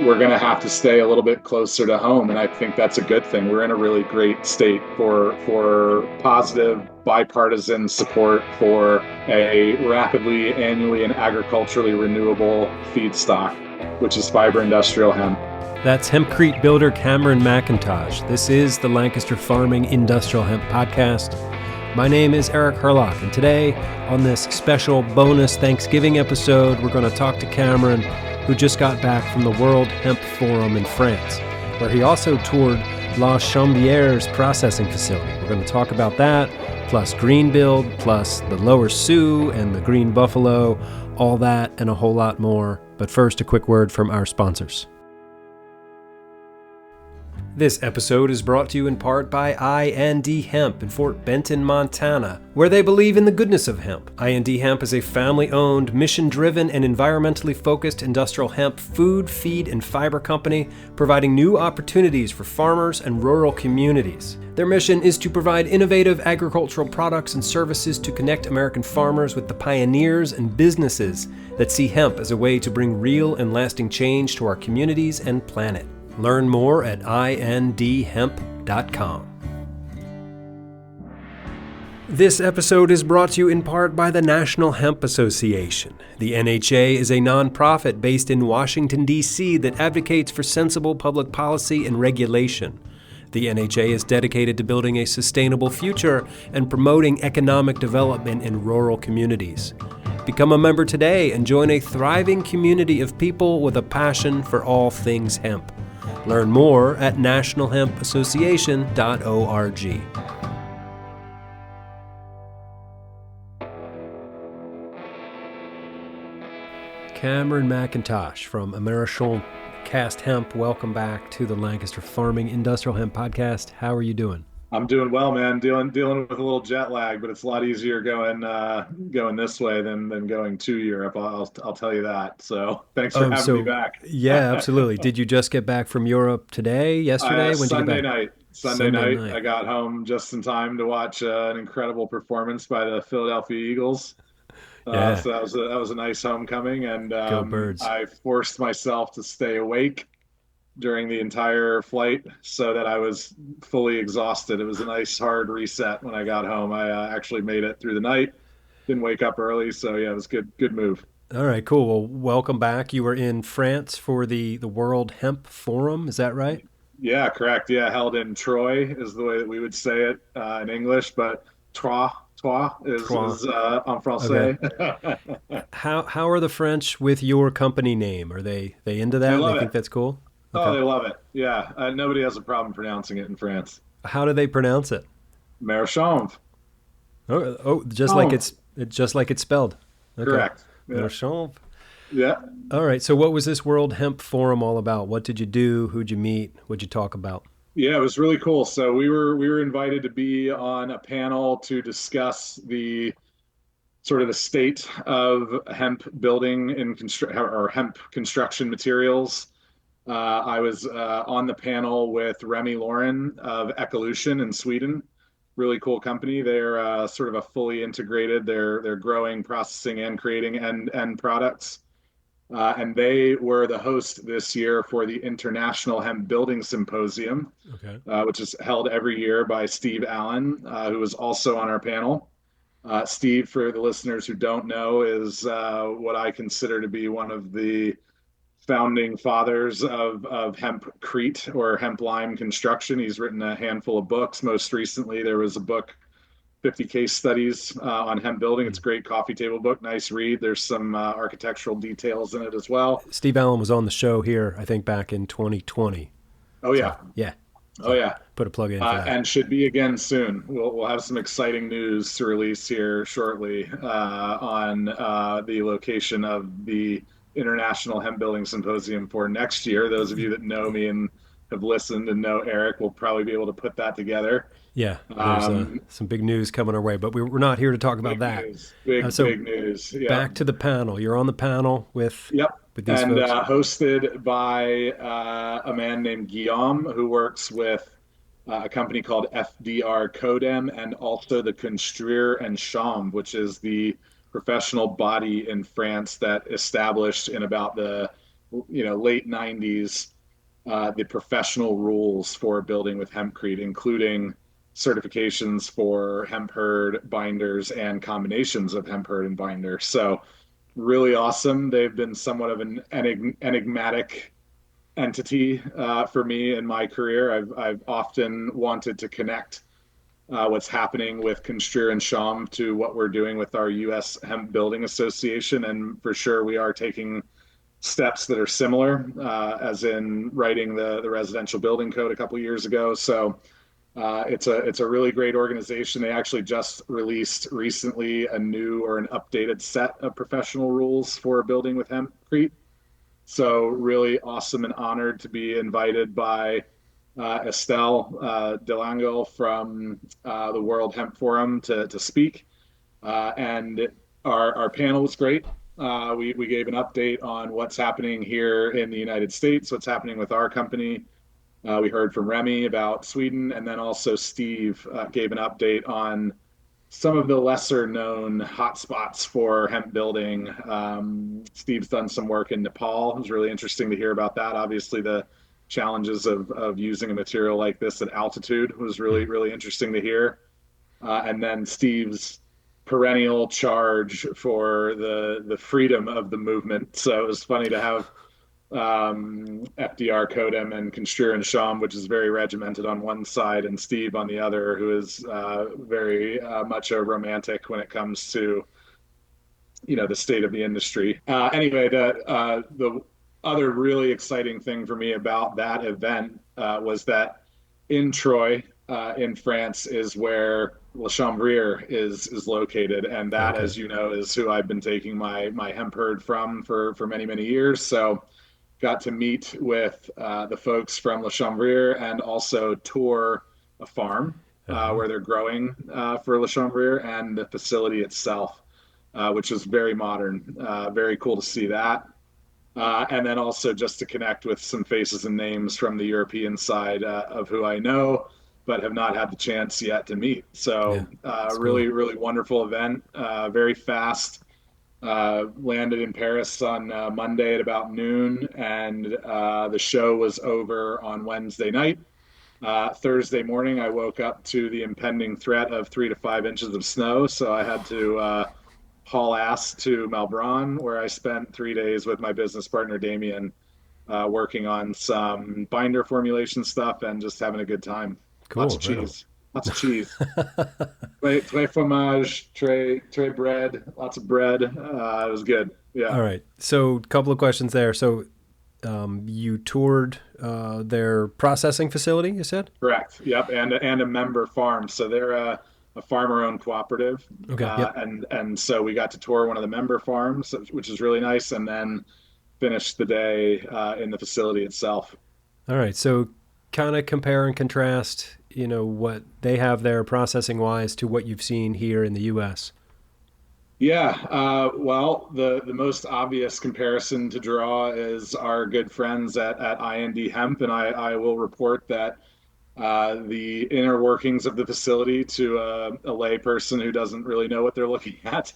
we're going to have to stay a little bit closer to home. And I think that's a good thing. We're in a really great state for positive bipartisan support for a rapidly, annually, and agriculturally renewable feedstock, which is fiber industrial hemp. That's hempcrete builder Cameron McIntosh. This is the Lancaster Farming Industrial Hemp Podcast. My name is Eric Hurlock, and today on this special bonus Thanksgiving episode, we're going to talk to Cameron, who just got back from the World Hemp Forum in France, where he also toured Chanvrière's processing facility. We're going to talk about that, plus Greenbuild, plus the Lower Sioux and the Green Buffalo, all that and a whole lot more. But first, a quick word from our sponsors. This episode is brought to you in part by I&D Hemp in Fort Benton, Montana, where they believe in the goodness of hemp. I&D Hemp is a family-owned, mission-driven, and environmentally focused industrial hemp food, feed, and fiber company, providing new opportunities for farmers and rural communities. Their mission is to provide innovative agricultural products and services to connect American farmers with the pioneers and businesses that see hemp as a way to bring real and lasting change to our communities and planet. Learn more at indhemp.com. This episode is brought to you in part by the National Hemp Association. The NHA is a nonprofit based in Washington, D.C. that advocates for sensible public policy and regulation. The NHA is dedicated to building a sustainable future and promoting economic development in rural communities. Become a member today and join a thriving community of people with a passion for all things hemp. Learn more at nationalhempassociation.org. Cameron McIntosh from Americhanvre Cast Hemp, welcome back to the Lancaster Farming Industrial Hemp Podcast. How are you doing? I'm doing well, man. Dealing with a little jet lag, but it's a lot easier going this way than going to Europe. I'll tell you that. So thanks for having me back. Yeah, absolutely. Did you just get back from Europe today, yesterday? When did you get back? Sunday night. I got home just in time to watch an incredible performance by the Philadelphia Eagles. Yeah. So that was a nice homecoming, and Go Birds. I forced myself to stay awake during the entire flight so that I was fully exhausted. It was a nice hard reset when I got home. I actually made it through the night, didn't wake up early. So yeah, it was good move. All right, cool. Well, welcome back. You were in France for the World Hemp Forum. Is that right? Yeah, correct. Yeah. Held in Troy is the way that we would say it in English, but Troyes is en français. Okay. How are the French with your company name? Are they into that? They think that's cool? Oh, Okay. they love it. Yeah. Nobody has a problem pronouncing it in France. How do they pronounce it? Americhanvre. Just like it's spelled. Okay. Correct. Yeah. Americhanvre. Yeah. All right. So what was this World Hemp Forum all about? What did you do? Who'd you meet? What'd you talk about? Yeah, it was really cool. So we were invited to be on a panel to discuss the sort of the state of hemp building or hemp construction materials. I was on the panel with Remy Lauren of Ecolution in Sweden. Really cool company. They're sort of a fully integrated. They're growing, processing, and creating end products. And they were the host this year for the International Hemp-Building Symposium, Okay. which is held every year by Steve Allen, who was also on our panel. Steve, for the listeners who don't know, is what I consider to be one of the founding fathers of hempcrete or hemp lime construction. He's written a handful of books. Most recently, there was a book, 50 case studies on hemp building. It's a great coffee table book, nice read. There's some architectural details in it as well. Steve Allen was on the show here, I think, back in 2020. Oh yeah, Yeah. oh yeah, Put a plug in for that. and should be again soon. We'll have some exciting news to release here shortly on the location of the International Hemp Building Symposium for next year. Those of you that know me and have listened and know Eric will probably be able to put that together. Yeah, there's some big news coming our way, but we're not here to talk about that. Big news. Yeah. Back to the panel. You're on the panel with these and folks. Hosted by a man named Guillaume, who works with a company called FDR Codem and also the Chanvrière and Chambre, which is the professional body in France that established in about the late 90s, the professional rules for building with hempcrete, including certifications for hemp hurd binders and combinations of hemp hurd and binder. So really awesome. They've been somewhat of an enigmatic entity for me in my career. I've often wanted to connect what's happening with Chanvrière and Chanvre to what we're doing with our U.S. Hemp Building Association, and for sure we are taking steps that are similar, as in writing the residential building code a couple years ago. So it's a really great organization. They actually just released recently a new or an updated set of professional rules for building with hempcrete. So really awesome and honored to be invited by Estelle Delangle from the World Hemp Forum to speak. And our panel was great. We gave an update on what's happening here in the United States, what's happening with our company. We heard from Remy about Sweden, and then also Steve gave an update on some of the lesser known hotspots for hemp building. Steve's done some work in Nepal. It was really interesting to hear about that. Obviously, the challenges of using a material like this at altitude was really, really interesting to hear. And then Steve's perennial charge for the freedom of the movement. So it was funny to have FDR Codem and Chanvrière and Chanvre, which is very regimented on one side, and Steve on the other, who is very much a romantic when it comes to the state of the industry. Anyway, the other really exciting thing for me about that event was that in Troyes, in France, is where Chanvrière is located, and that, Okay. as you know, is who I've been taking my hemp herd from for many years. So got to meet with the folks from Chanvrière and also tour a farm where they're growing for Chanvrière and the facility itself, which is very modern. Very cool to see that. And then also just to connect with some faces and names from the European side of who I know, but have not had the chance yet to meet. Yeah, So that's really, cool. really wonderful event, very fast. Landed in Paris on Monday at about noon, and the show was over on Wednesday night. Thursday morning, I woke up to the impending threat of 3 to 5 inches of snow, so I had to haul ass to Melbourne, where I spent 3 days with my business partner Damien, working on some binder formulation stuff and just having a good time. Lots Cool. of Right on. cheese, lots of cheese. Très fromage, très bread, lots of bread. It was good. Yeah, All right. So, a couple of questions there. So, you toured their processing facility, you said? correct. Yep, and a member farm. So they're a farmer-owned cooperative, Okay. Yep. and so we got to tour one of the member farms, which is really nice, and then finish the day in the facility itself. All right. So, kind of compare and contrast, what they have there processing wise to what you've seen here in the U.S. Yeah, well, the most obvious comparison to draw is our good friends at IND Hemp, and I will report that the inner workings of the facility to a lay person who doesn't really know what they're looking at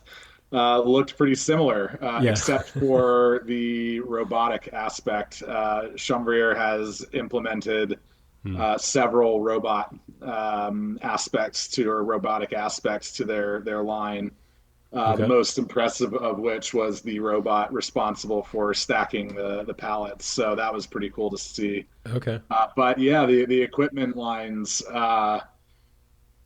looked pretty similar, Yeah. except for the robotic aspect. Chanvrière has implemented Hmm. several robot aspects to or robotic aspects to their line. The Okay. most impressive of which was the robot responsible for stacking the pallets. So that was pretty cool to see. Okay. But yeah, the equipment lines, I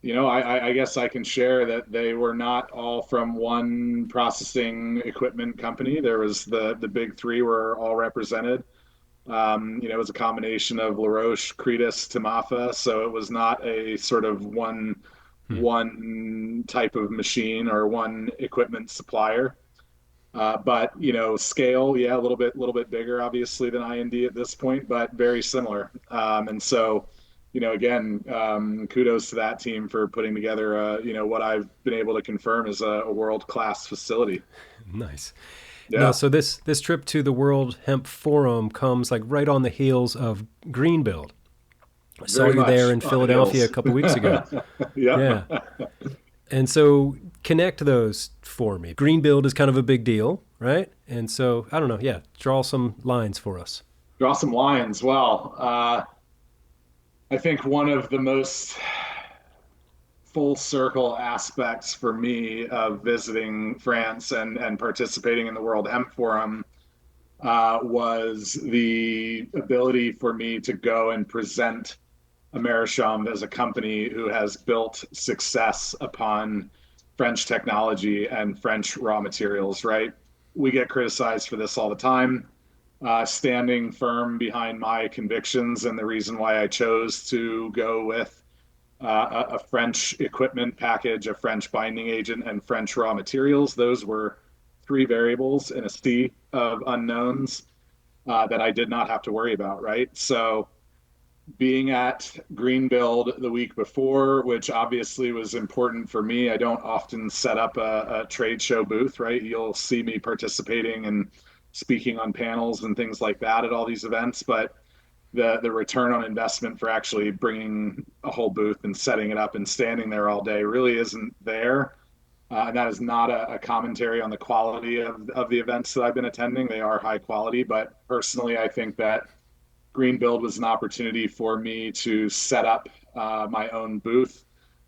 guess I can share that they were not all from one processing equipment company. There was the big three were all represented. It was a combination of LaRoche, Cretus, Tamafa, so it was not a sort of Hmm. one type of machine or one equipment supplier. But scale, yeah, a little bit bigger, obviously, than IND at this point, but very similar. And so, again, kudos to that team for putting together, what I've been able to confirm is a world-class facility. Nice. Now, Yeah, so this trip to the World Hemp Forum comes like right on the heels of Greenbuild. I saw very you there much in on the Philadelphia a heels. couple weeks ago. Yep. Yeah. And so connect those for me. Greenbuild is kind of a big deal, right? And so, I don't know, yeah, draw some lines for us. Draw some lines. Well, I think one of the most full circle aspects for me of visiting France and participating in the World Hemp Forum was the ability for me to go and present Americhanvre as a company who has built success upon French technology and French raw materials, right? We get criticized for this all the time. Standing firm behind my convictions and the reason why I chose to go with a French equipment package, a French binding agent, and French raw materials. Those were three variables in a sea of unknowns that I did not have to worry about, right? So being at Greenbuild the week before, which obviously was important for me. I don't often set up a trade show booth, right? You'll see me participating and speaking on panels and things like that at all these events, but the return on investment for actually bringing a whole booth and setting it up and standing there all day really isn't there. And that is not a commentary on the quality of the events that I've been attending. They are high quality, but personally, I think that Greenbuild was an opportunity for me to set up my own booth.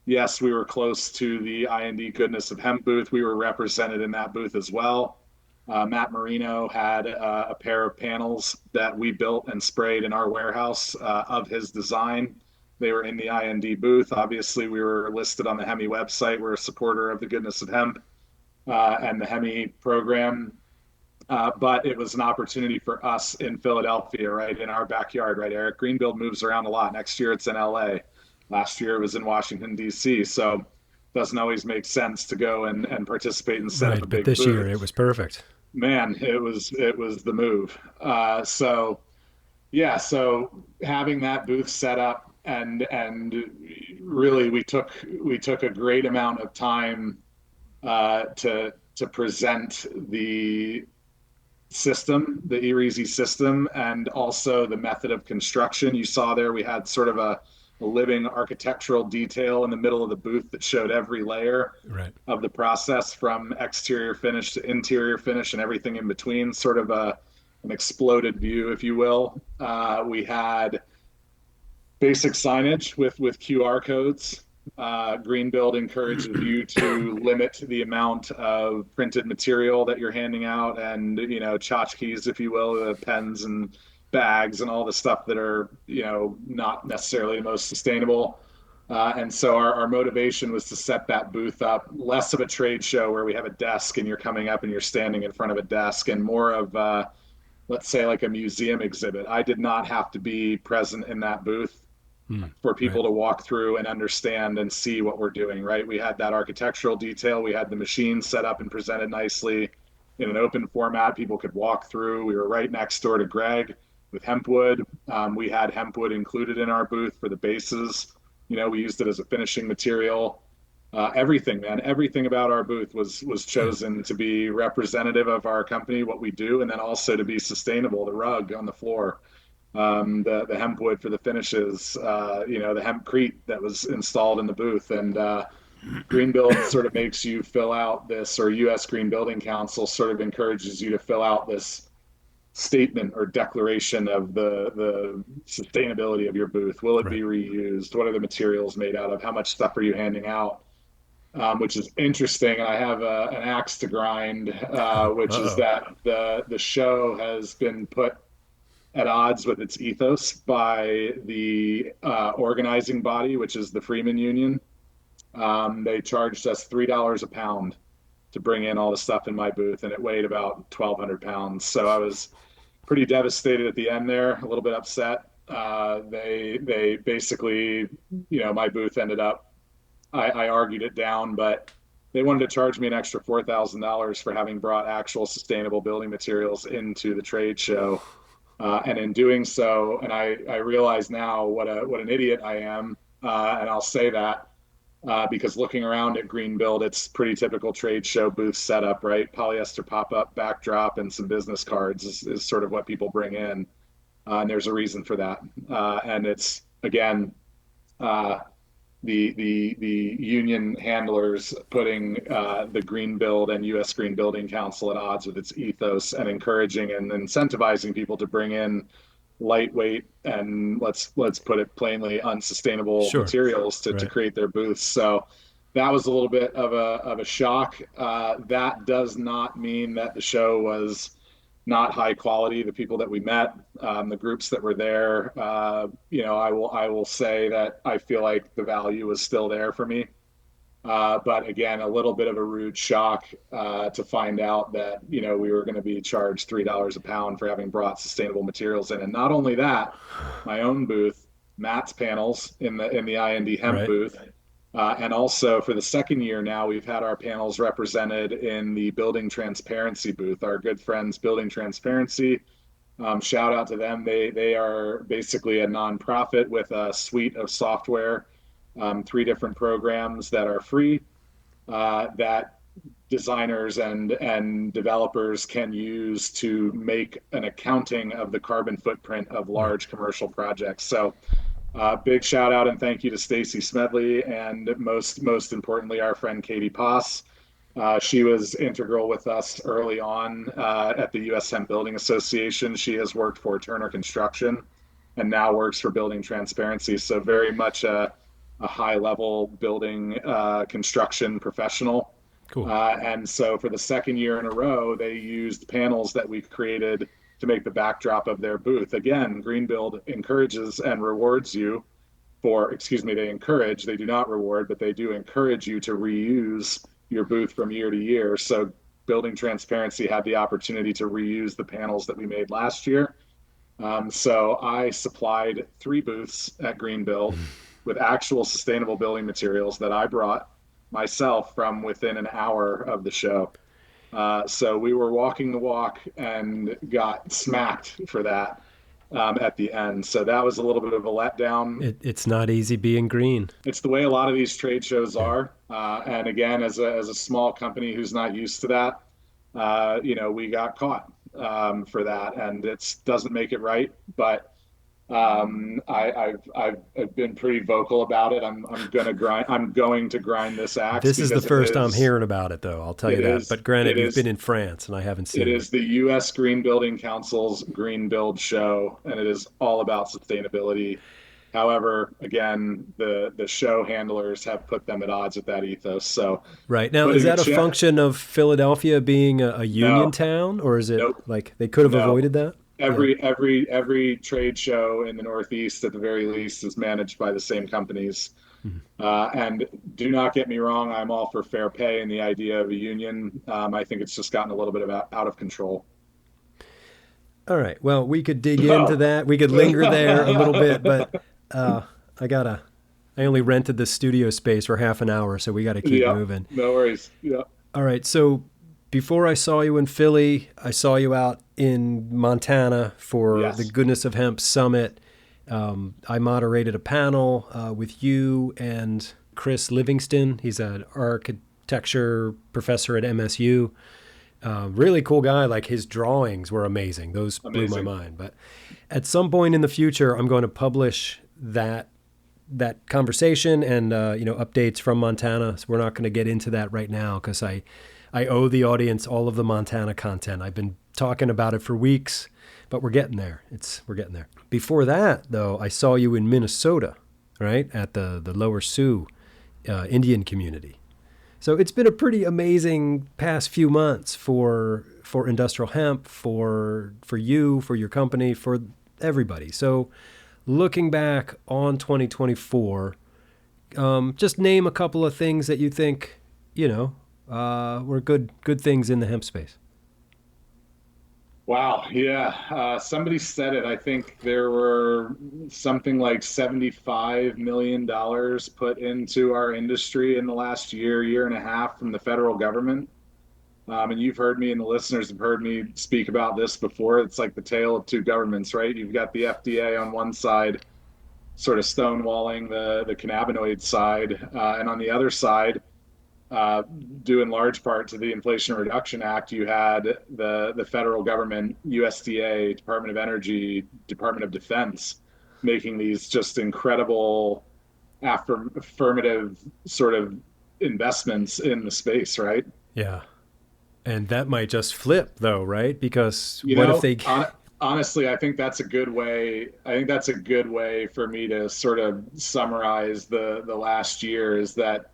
Yes, we were close to the IND Goodness of Hemp booth. We were represented in that booth as well. Matt Marino had a pair of panels that we built and sprayed in our warehouse of his design. They were in the IND booth. Obviously, we were listed on the Hemi website. We're a supporter of the Goodness of Hemp and the Hemi program. But it was an opportunity for us in Philadelphia, right, in our backyard, right, Eric? Greenbuild moves around a lot. Next year it's in LA. Last year it was in Washington, D.C. So it doesn't always make sense to go and participate and set up a Right, but big this year booth. it was perfect. Man, it was the move. So yeah, so having that booth set up and really we took a great amount of time to present the system, the Easy system, and also the method of construction. You saw there we had sort of a living architectural detail in the middle of the booth that showed every layer Right. of the process from exterior finish to interior finish and everything in between, sort of an exploded view, if you will. We had basic signage with QR codes. Greenbuild encourages you to limit the amount of printed material that you're handing out, and tchotchkes, if you will, the pens and bags and all the stuff that are not necessarily the most sustainable. And so our motivation was to set that booth up less of a trade show where we have a desk and you're coming up and you're standing in front of a desk, and more of let's say like a museum exhibit. I did not have to be present in that booth for Right. people to walk through and understand and see what we're doing, right? We had that architectural detail. We had the machine set up and presented nicely in an open format. People could walk through. We were right next door to Greg with hempwood. We had hempwood included in our booth for the bases. We used it as a finishing material. Everything, man, everything about our booth was Yeah. chosen to be representative of our company, what we do, and then also to be sustainable. The rug on the floor, the hemp wood for the finishes, the hempcrete that was installed in the booth. And Greenbuild sort of makes you fill out this, or U.S. Green Building Council sort of encourages you to fill out this statement or declaration of the sustainability of your booth. Will it Right. be reused? What are the materials made out of? How much stuff are you handing out? Which is interesting. And I have an axe to grind, which is Uh-oh. that the show has been put at odds with its ethos by the organizing body, which is the Freeman Union. They charged us $3 a pound to bring in all the stuff in my booth, and it weighed about 1,200 pounds. So I was pretty devastated at the end there, a little bit upset. They basically, my booth ended up. I argued it down, but they wanted to charge me an extra $4,000 for having brought actual sustainable building materials into the trade show. And in doing so, and I realize now what an idiot I am, and I'll say that because looking around at Greenbuild, it's pretty typical trade show booth setup, right? Polyester pop up backdrop and some business cards is sort of what people bring in, and there's a reason for that. And it's again, uh, the union handlers putting the Greenbuild and U.S. Green Building Council at odds with its ethos and encouraging and incentivizing people to bring in lightweight and let's put it plainly unsustainable Sure. materials to Right. create their booths. So that was a little bit of a shock. That does not mean that the show was not high quality. The people that we met, the groups that were there, I will say that I feel like the value was still there for me. But again, a little bit of a rude shock to find out that we were going to be charged $3 a pound for having brought sustainable materials in. And not only that, my own booth, Matt's panels in the IND hemp Right. booth, and also for the second year now, we've had our panels represented in the Building Transparency booth. Our good friends, Building Transparency, shout out to them. They are basically a nonprofit with a suite of software, three different programs that are free that designers and developers can use to make an accounting of the carbon footprint of Right. large commercial projects. So big shout out and thank you to Stacy Smedley and most importantly our friend Katie Poss. She was integral with us early on at the U.S. Hemp Building Association. She has worked for Turner Construction and now works for Building Transparency. So very much a high level building construction professional. Cool. And so for the second year in a row, they used panels that we created to make the backdrop of their booth. Again, Greenbuild encourages and rewards you excuse me, they do not reward, but they do encourage you to reuse your booth from year to year. So Building Transparency had the opportunity to reuse the panels that we made last year. So I supplied three booths at Greenbuild with actual sustainable building materials that I brought myself from within an hour of the show. So we were walking the walk and got smacked for that at the end. So that was a little bit of a letdown. It's not easy being green. It's the way a lot of these trade shows Yeah. are. And again, as a small company who's not used to that, we got caught for that, and it doesn't make it right. But I've been pretty vocal about it. I'm going to grind this axe This is the because first I'm hearing about it, though. I'll tell you it that. is But granted, it you've been is in France, and I haven't it seen it. is the U.S. Green Building Council's Green Build show, and it is all about sustainability. However, again, the show handlers have put them at odds with that ethos. So Right. Now, is putting a that a check, function of Philadelphia being a union no, town, or is it nope, like they could have no. avoided that? Yeah. Every trade show in the Northeast, at the very least, is managed by the same companies. Mhm. And do not get me wrong, I'm all for fair pay and the idea of a union. I think it's just gotten a little bit out of control. All right. Well, we could dig into that. We could linger there a little bit, but uh, I gotta. I only rented the studio space for half an hour, so we got to keep Yeah, moving. no worries. Yeah. All right. So before I saw you in Philly, I saw you out in Montana for the Yes. Goodness of Hemp Summit. I moderated a panel with you and Chris Livingston. He's an architecture professor at MSU. Really cool guy. Like his drawings were amazing. Those blew my Amazing. mind. But at some point in the future, I'm going to publish that conversation and updates from Montana. So we're not going to get into that right now because I owe the audience all of the Montana content. I've been talking about it for weeks, but we're getting there. We're getting there. Before that, though, I saw you in Minnesota, right, at the Lower Sioux Indian Community. So it's been a pretty amazing past few months for industrial hemp, for you, for your company, for everybody. So looking back on 2024, just name a couple of things that you think, were good things in the hemp space. Wow. Yeah. Somebody said it. I think there were something like $75 million put into our industry in the last year and a half from the federal government. And you've heard me and the listeners have heard me speak about this before. It's like the tale of two governments, right? You've got the FDA on one side, sort of stonewalling the cannabinoid side, and on the other side, due in large part to the Inflation Reduction Act, you had the federal government, USDA, Department of Energy, Department of Defense, making these just incredible affirmative sort of investments in the space, right? Yeah. And that might just flip though, right? Because You what if know, they honestly, I think that's a good way. I think that's a good way for me to sort of summarize the last year is that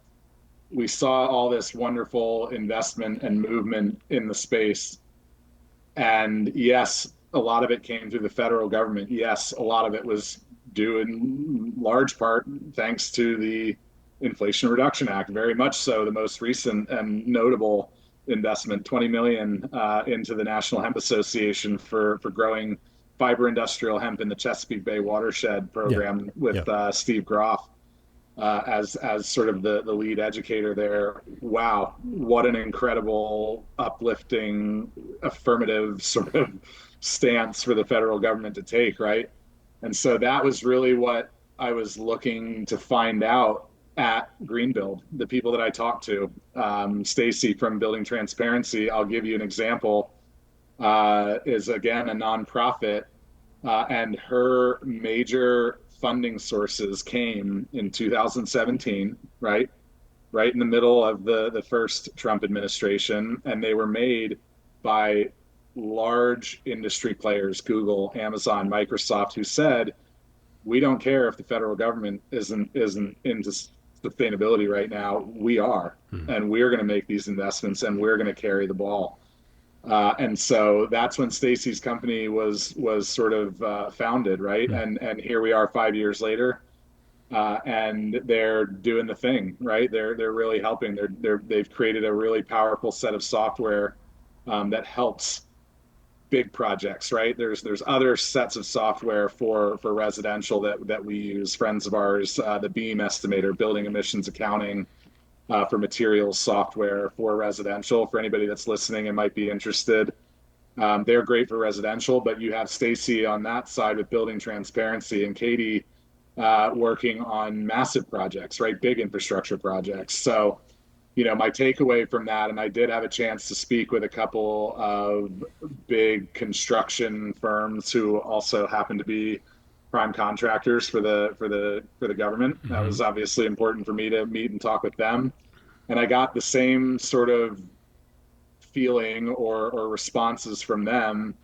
we saw all this wonderful investment and movement in the space. And yes, a lot of it came through the federal government. Yes, a lot of it was due in large part thanks to the Inflation Reduction Act, very much so. The most recent and notable investment, 20 million into the National Hemp Association for growing fiber industrial hemp in the Chesapeake Bay watershed Yeah. program with Yeah. Steve Groff as sort of the lead educator there. Wow, what an incredible, uplifting, affirmative sort of stance for the federal government to take, right? And so that was really what I was looking to find out at Greenbuild. The people that I talked to, Stacy from Building Transparency, I'll give you an example, is again a nonprofit, and her major funding sources came in 2017, right? Right in the middle of the first Trump administration, and they were made by large industry players, Google, Amazon, Microsoft, who said, "We don't care if the federal government isn't into sustainability right now. We are, Hmm. and we're going to make these investments, and we're going to carry the ball." And so that's when Stacy's company was sort of founded, right? Hmm. And here we are 5 years later, and they're doing the thing, right? They're really helping. They've created a really powerful set of software that helps big projects, right? There's other sets of software for residential that we use. Friends of ours, the Beam Estimator, building emissions accounting, for materials software for residential. For anybody that's listening and might be interested, they're great for residential. But you have Stacy on that side with building transparency, and Katie working on massive projects, right? Big infrastructure projects. So, my takeaway from that, and I did have a chance to speak with a couple of big construction firms who also happen to be prime contractors for the government. That Hmm. was obviously important for me to meet and talk with them, and I got the same sort of feeling or responses from them,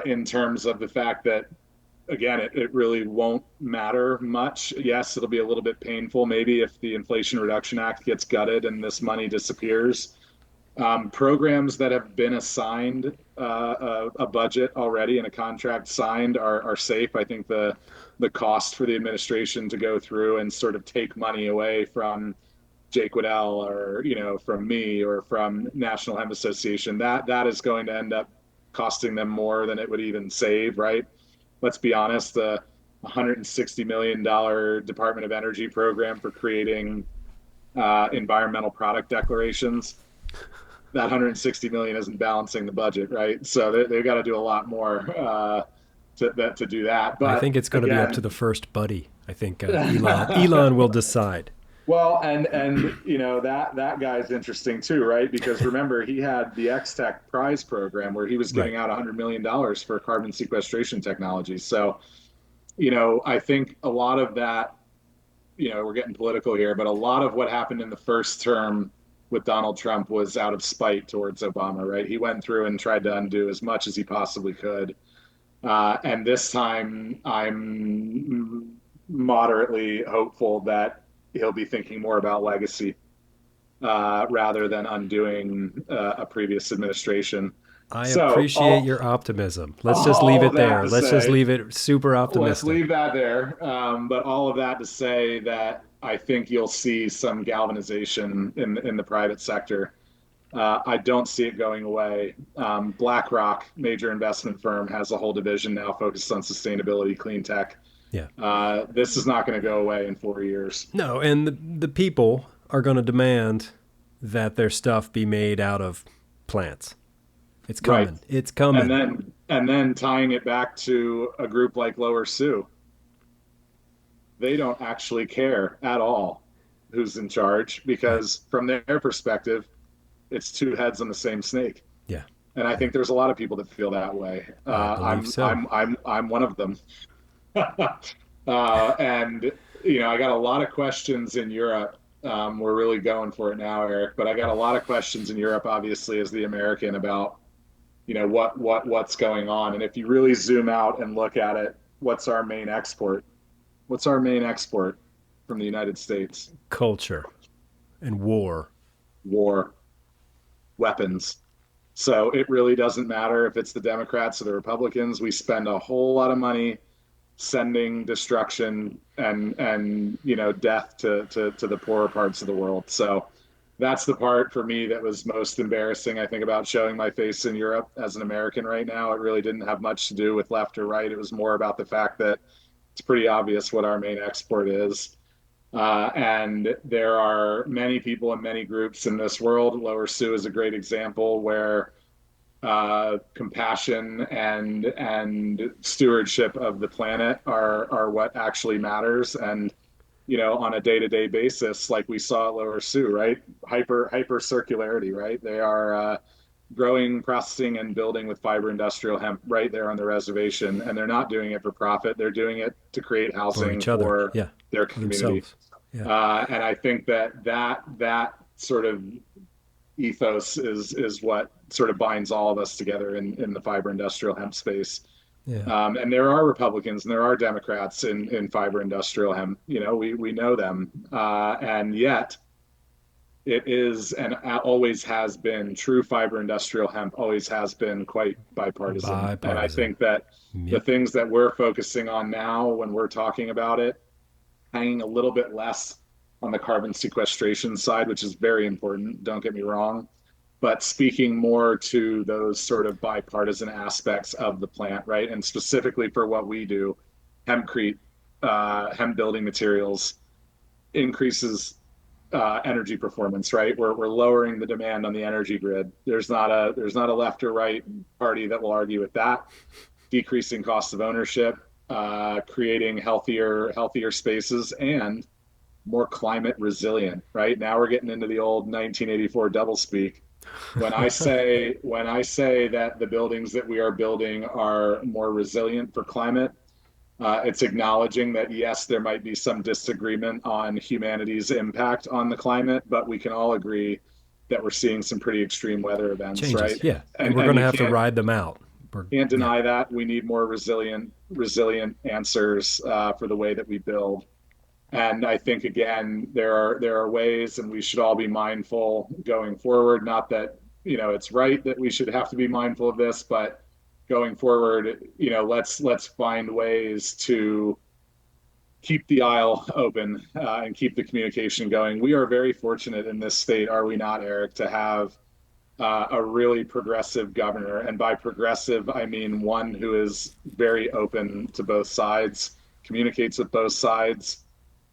in terms of the fact that, again, it really won't matter much. Yes, it'll be a little bit painful maybe if the Inflation Reduction Act gets gutted and this money disappears. Programs that have been assigned a budget already and a contract signed are safe. I think the cost for the administration to go through and sort of take money away from Jake Waddell, or from me, or from National Hemp Association, that is going to end up costing them more than it would even save, right? Let's be honest, the $160 million Department of Energy program for creating environmental product declarations, that 160 million isn't balancing the budget, right? So they've got to do a lot more to do that. I But think it's going to be up to again, the first buddy. I think Elon will decide. well, and that guy's interesting too, right? Because remember, he had the X Tech Prize program where he was Right. giving out $100 million for carbon sequestration technology. So, I think a lot of that, we're getting political here, but a lot of what happened in the first term with Donald Trump was out of spite towards Obama, right? He went through and tried to undo as much as he possibly could. And this time, I'm moderately hopeful that he'll be thinking more about legacy, rather than undoing a previous administration. I So, appreciate your optimism. Let's just leave all of it that there. to Let's just say, leave it super let's optimistic. leave that there. But all of that to say that I think you'll see some galvanization in the private sector. I don't see it going away. BlackRock, major investment firm, has a whole division now focused on sustainability, clean tech. Yeah. This is not going to go away in 4 years. No, and the people are going to demand that their stuff be made out of plants. It's Right. coming. It's And coming. then tying it back to a group like Lower Sioux, they don't actually care at all who's in charge, Right. because from their perspective, it's two heads on the same snake. Yeah. And I Yeah. think there's a lot of people that feel that way. I believe so. I'm one of them. And I got a lot of questions in Europe. We're really going for it now, Eric, but I got a lot of questions in Europe, obviously, as the American about, what's going on. And if you really zoom out and look at it, what's our main export? What's our main export from the United States? Culture and war. War, weapons. So it really doesn't matter if it's the Democrats or the Republicans. We spend a whole lot of money sending destruction and death to the poorer parts of the world. So that's the part for me that was most embarrassing, I think, about showing my face in Europe as an American right now. It really didn't have much to do with left or right. It was more about the fact that it's pretty obvious what our main export is. And there are many people and many groups in this world. Lower Sioux is a great example where compassion and stewardship of the planet are what actually matters. And on a day-to-day basis, like we saw at Lower Sioux, right? Hyper circularity, right? They are growing, processing, and building with fiber industrial hemp right there on the reservation, and they're not doing it for profit. They're doing it to create housing for yeah, their for community. Yeah. And I think that sort of ethos is what sort of binds all of us together in the fiber industrial hemp space. Yeah. And there are Republicans and there are Democrats in fiber industrial hemp. We know them, and yet it is and always has been true. Fiber industrial hemp always has been quite bipartisan. And I think that the things that we're focusing on now, when we're talking about it, hanging a little bit less on the carbon sequestration side, which is very important, don't get me wrong, but speaking more to those sort of bipartisan aspects of the plant, right? And specifically for what we do, hempcrete, hemp building materials increases energy performance, right? We're lowering the demand on the energy grid. There's not a left or right party that will argue with that. Decreasing cost of ownership, creating healthier spaces, and more climate resilient, right? Now we're getting into the old 1984 doublespeak. When I say that the buildings that we are building are more resilient for climate, it's acknowledging that yes, there might be some disagreement on humanity's impact on the climate, but we can all agree that we're seeing some pretty extreme weather events, changes, right? Yeah, and we're going to have to ride them out. Can't deny that. We need more resilient answers for the way that we build. And I think, again, there are ways, and we should all be mindful going forward. Not that it's right that we should have to be mindful of this, but going forward, let's find ways to keep the aisle open and keep the communication going. We are very fortunate in this state, are we not, Eric, to have a really progressive governor. And by progressive, I mean one who is very open to both sides, communicates with both sides,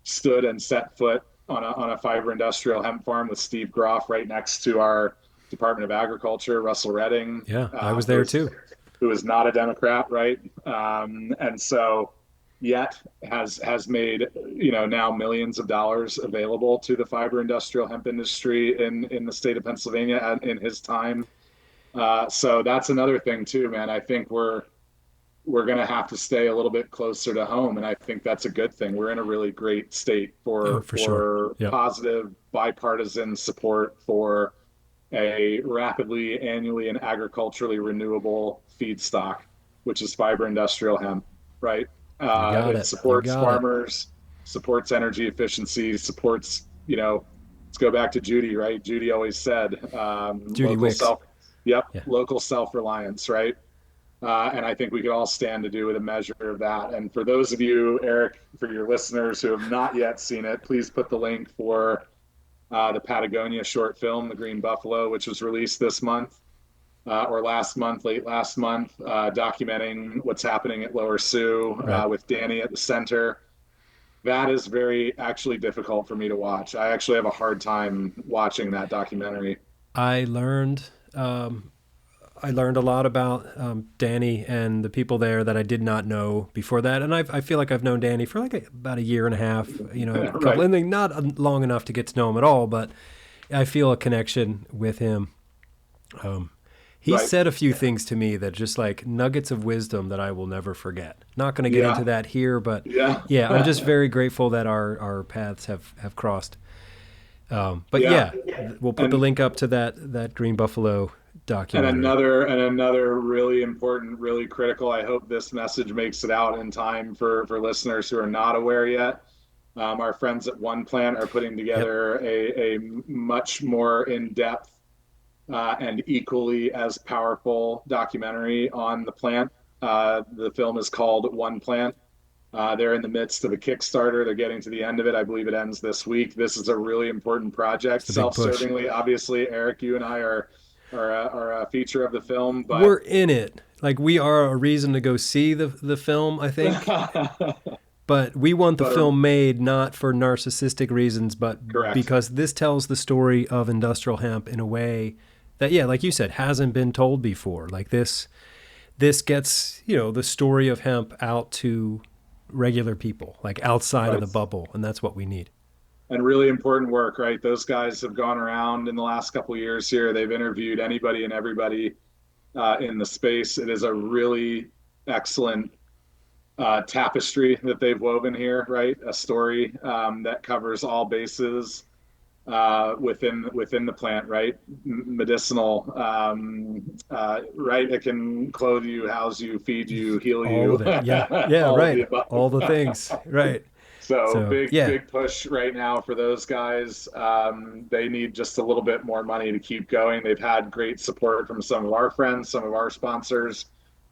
stood and set foot on a fiber industrial hemp farm with Steve Groff right next to our Department of Agriculture, Russell Redding. Yeah, I was there too. Who is not a Democrat, right? And so yet has made now millions of dollars available to the fiber industrial hemp industry in the state of Pennsylvania in his time. So that's another thing too, man. I think we're going to have to stay a little bit closer to home, and I think that's a good thing. We're in a really great state for sure. Yep. Positive bipartisan support for a rapidly, annually, and agriculturally renewable feedstock, which is fiber industrial hemp, right? It supports farmers, supports energy efficiency, supports, let's go back to Judy, right? Judy always said, Judy Wicks. Local self-reliance, right? And I think we could all stand to do with a measure of that. And for those of you, Eric, for your listeners who have not yet seen it, please put the link for the Patagonia short film, The Green Buffalo, which was released this month or late last month, documenting what's happening at Lower Sioux with Danny at the center. That is very actually difficult for me to watch. I actually have a hard time watching that documentary. I learned a lot about Danny and the people there that I did not know before that. And I feel like I've known Danny for about a year and a half, and not long enough to get to know him at all, but I feel a connection with him. he Right. said a few things to me that just like nuggets of wisdom that I will never forget. Not going to get into Yeah. that here, but Yeah. yeah, I'm just very grateful that our paths have crossed. But Yeah. yeah, we'll put the And link up to that Green Buffalo documentary. another really important, really critical. I hope this message makes it out in time for listeners who are not aware yet. Our friends at One Plant are putting Yep. together a much more in-depth and equally as powerful documentary on the plant. The film is called One Plant. They're in the midst of a Kickstarter. They're getting to the end of it. I believe it ends this week. This is a really important It's project. the big push. Self-servingly, obviously, Eric, you and I are a feature of the film, We're but in it. Like we are a reason to go see the film, I think. but But we want the are film made not for narcissistic reasons, but correct. because this tells the story of industrial hemp in a way that, yeah, like you said, hasn't been told before. Like this gets, the story of hemp out to regular people, like outside of Right. the bubble, and that's what we need. And really important work, right? Those guys have gone around in the last couple of years here. They've interviewed anybody and everybody in the space. It is a really excellent tapestry that they've woven here, right? A story that covers all bases within the plant, right? Medicinal, right? It can clothe you, house you, feed you, heal All you, of it. Yeah. Yeah, all of right. the above. All the things. Right. So So, yeah. big push right now for those guys. They need just a little bit more money to keep going. They've had great support from some of our friends, some of our sponsors,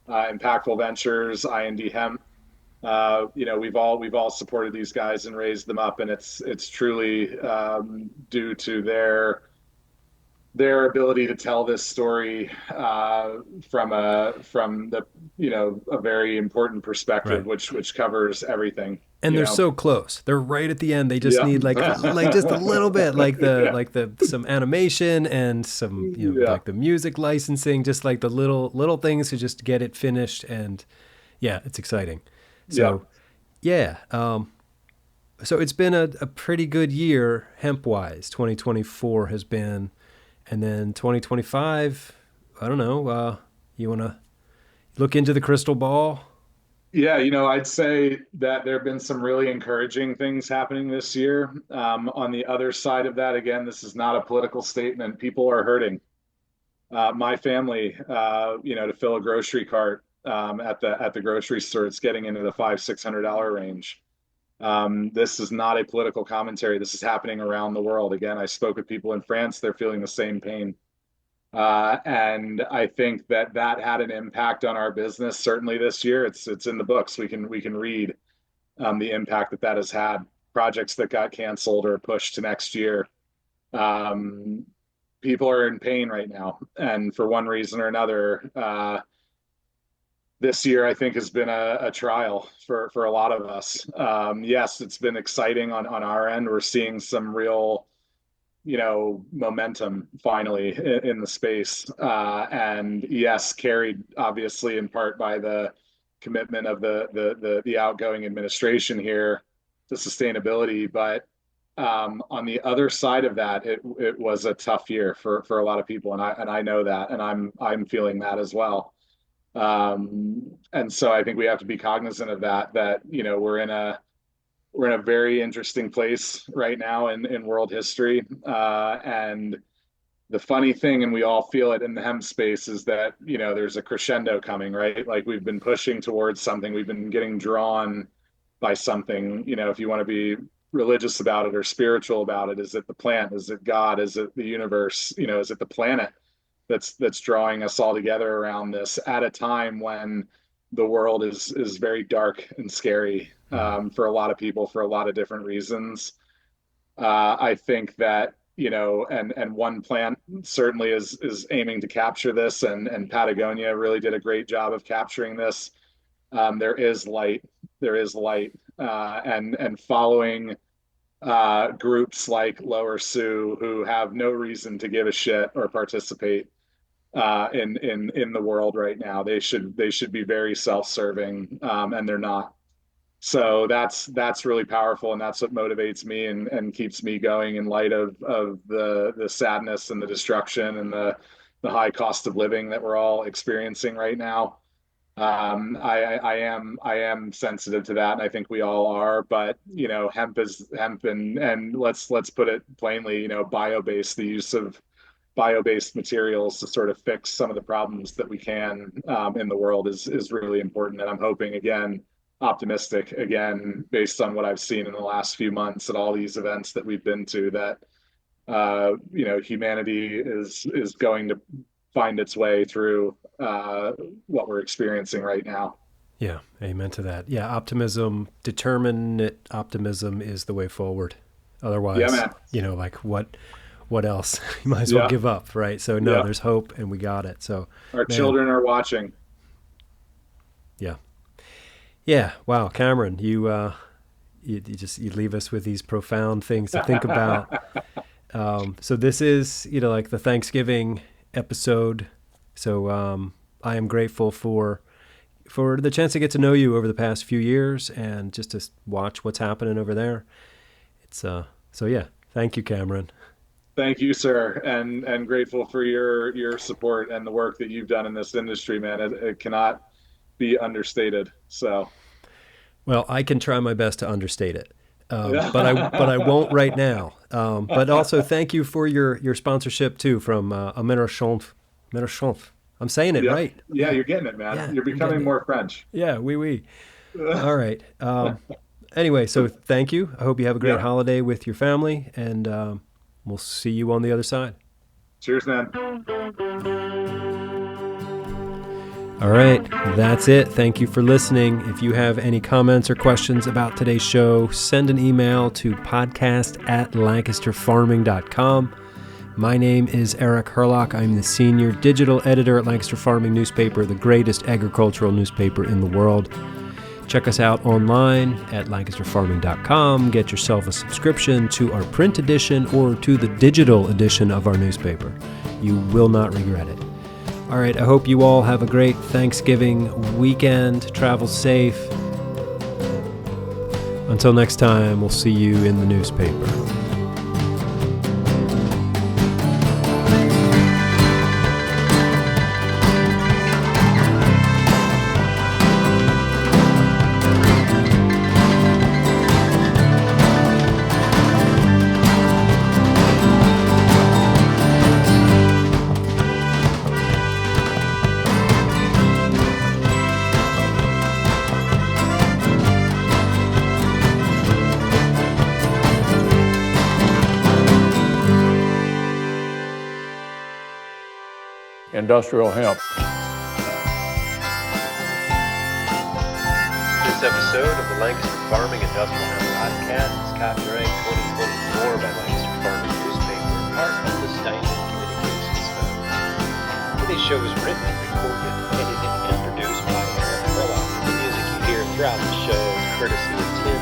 Impactful Ventures, IND Hemp. We've all supported these guys and raised them up, and it's truly due to their ability to tell this story from the a very important perspective, Right. which covers everything. And they're so close. They're right at the end. They just Yeah. need like just a little bit, like the Yeah. like the some animation and some Yeah. like the music licensing, just like the little things to just get it finished. And yeah, it's exciting. Yeah. So yeah, so it's been a pretty good year hemp wise. 2024 has been, and then 2025. I don't know. You want to look into the crystal ball? Yeah, I'd say that there have been some really encouraging things happening this year. On the other side of that, again, this is not a political statement. People are hurting. My family, to fill a grocery cart at the grocery store, it's getting into the $500-$600 range. This is not a political commentary. This is happening around the world. Again, I spoke with people in France; they're feeling the same pain. And I think that had an impact on our business. Certainly this year, it's in the books. We can read the impact that has had. Projects that got canceled or pushed to next year. Um, People are in pain right now, and for one reason or another, this year I think has been a trial for a lot of us. Yes, it's been exciting on our end. We're seeing some real momentum finally in the space. And yes, carried obviously in part by the commitment of the outgoing administration here to sustainability. But on the other side of that, it was a tough year for a lot of people, and I know that, and I'm feeling that as well. And so I think we have to be cognizant of that we're in a very interesting place right now in world history. And the funny thing, and we all feel it in the hemp space, is that, there's a crescendo coming, right? Like we've been pushing towards something, we've been getting drawn by something. If you want to be religious about it or spiritual about it, is it the plant? Is it God? Is it the universe? Is it the planet that's drawing us all together around this at a time when the world is very dark and scary for a lot of people for a lot of different reasons. I think that and One Plant certainly is aiming to capture this, and Patagonia really did a great job of capturing this. There is light, and following groups like Lower Sioux who have no reason to give a shit or participate in the world right now. They should be very self-serving, and they're not. So that's really powerful, and that's what motivates me and keeps me going in light of the sadness and the destruction and the the high cost of living that we're all experiencing right now. I am sensitive to that, and I think we all are. But hemp is hemp, and let's put it plainly. Bio-based, the use of bio-based materials to sort of fix some of the problems that we can in the world is really important. And I'm hoping, again, optimistic again, based on what I've seen in the last few months at all these events that we've been to, that humanity is going to find its way through what we're experiencing right now. Yeah, amen to that. Yeah, optimism, determinate optimism is the way forward. Otherwise, Yeah, man. Like what else? You might as well Yeah. give up, right? So no, Yeah. there's hope, and we got it. So Our man, children are watching. yeah, yeah. Wow, Cameron, you leave us with these profound things to think about. So this is like the Thanksgiving episode. So I am grateful for the chance to get to know you over the past few years and just to watch what's happening over there. It's so yeah. Thank you, Cameron. Thank you, sir, and grateful for your support and the work that you've done in this industry, man. It cannot be understated. So, Well, I can try my best to understate it, but I won't right now. But also, thank you for your sponsorship too from Americhanvre. Americhanvre. I'm saying it yeah, right. yeah, you're getting it, man. Yeah, You're I'm getting becoming it. more French. Yeah, oui, oui. All right. Anyway, so thank you. I hope you have a great Yeah. holiday with your family, and we'll see you on the other side. Cheers, man. All right, that's it. Thank you for listening. If you have any comments or questions about today's show, send an email to podcast@lancasterfarming.com. My name is Eric Hurlock. I'm the senior digital editor at Lancaster Farming Newspaper, the greatest agricultural newspaper in the world. Check us out online at lancasterfarming.com. Get yourself a subscription to our print edition or to the digital edition of our newspaper. You will not regret it. All right, I hope you all have a great Thanksgiving weekend. Travel safe. Until next time, we'll see you in the newspaper. Industrial hemp. This episode of the Lancaster Farming Industrial Hemp Podcast is copyright 2024 by Lancaster Farming Newspaper, part of the Steinman Communications Fund. Today's show was written, recorded, edited, and produced by Eric Hurlock. The music you hear throughout the show is courtesy of Tim